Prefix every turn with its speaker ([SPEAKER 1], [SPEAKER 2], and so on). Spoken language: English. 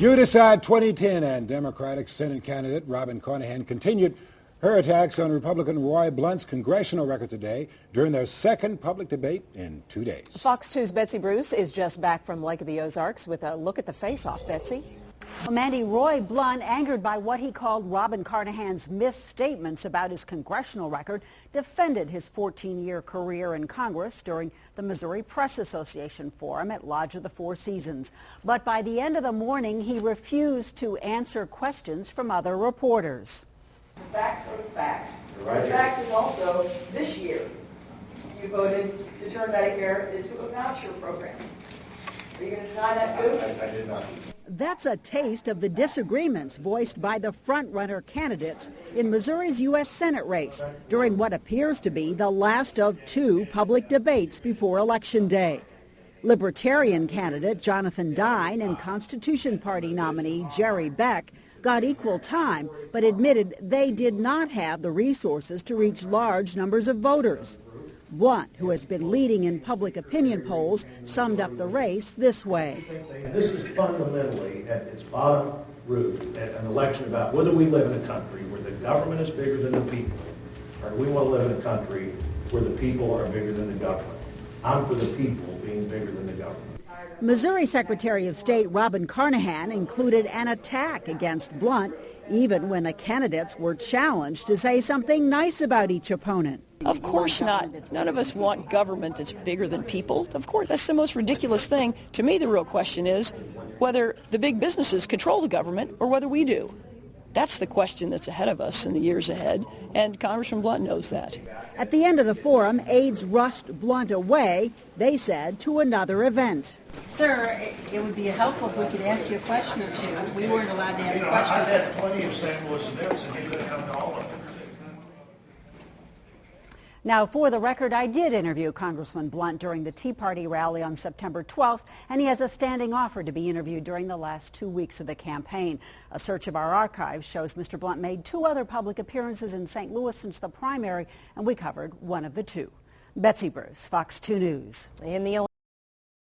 [SPEAKER 1] You Decide 2010 and Democratic Senate candidate Robin Carnahan continued her attacks on Republican Roy Blunt's congressional record today during their second public debate in 2 days.
[SPEAKER 2] Fox 2's Betsy Bruce is just back from Lake of the Ozarks with a look at the face-off. Betsy?
[SPEAKER 3] Mandy, Roy Blunt, angered by what he called Robin Carnahan's misstatements about his congressional record, defended his 14-year career in Congress during the Missouri Press Association Forum at Lodge of the Four Seasons. But by the end of the morning, he refused to answer questions from other reporters.
[SPEAKER 4] The facts are the facts. The fact is also, this year, you voted to turn Medicare into a voucher program. Are you going to deny that too?
[SPEAKER 1] I did not.
[SPEAKER 3] That's a taste of the disagreements voiced by the front-runner candidates in Missouri's U.S. Senate race during what appears to be the last of two public debates before Election Day. Libertarian candidate Jonathan Dine and Constitution Party nominee Jerry Beck got equal time, but admitted they did not have the resources to reach large numbers of voters. Blunt, who has been leading in public opinion polls, summed up the race this way.
[SPEAKER 5] This is fundamentally, at its bottom root, an election about whether we live in a country where the government is bigger than the people, or we want to live in a country where the people are bigger than the government. I'm for the people being bigger than the government.
[SPEAKER 3] Missouri Secretary of State Robin Carnahan included an attack against Blunt, even when the candidates were challenged to say something nice about each opponent.
[SPEAKER 6] Of course not. None of us want government that's bigger than people. Of course, that's the most ridiculous thing. To me, the real question is whether the big businesses control the government or whether we do. That's the question that's ahead of us in the years ahead, and Congressman Blunt knows that.
[SPEAKER 3] At the end of the forum, aides rushed Blunt away, they said, to another event.
[SPEAKER 7] Sir, it would be helpful if we could ask you a question or two. We weren't allowed to ask questions.
[SPEAKER 5] I've had plenty of St. Louis events, and you could have come to all of them.
[SPEAKER 3] Now, for the record, I did interview Congressman Blunt during the Tea Party rally on September 12th, and he has a standing offer to be interviewed during the last 2 weeks of the campaign. A search of our archives shows Mr. Blunt made 2 other public appearances in St. Louis since the primary, and we covered one of the 2. Betsy Bruce, Fox 2 News.
[SPEAKER 2] In the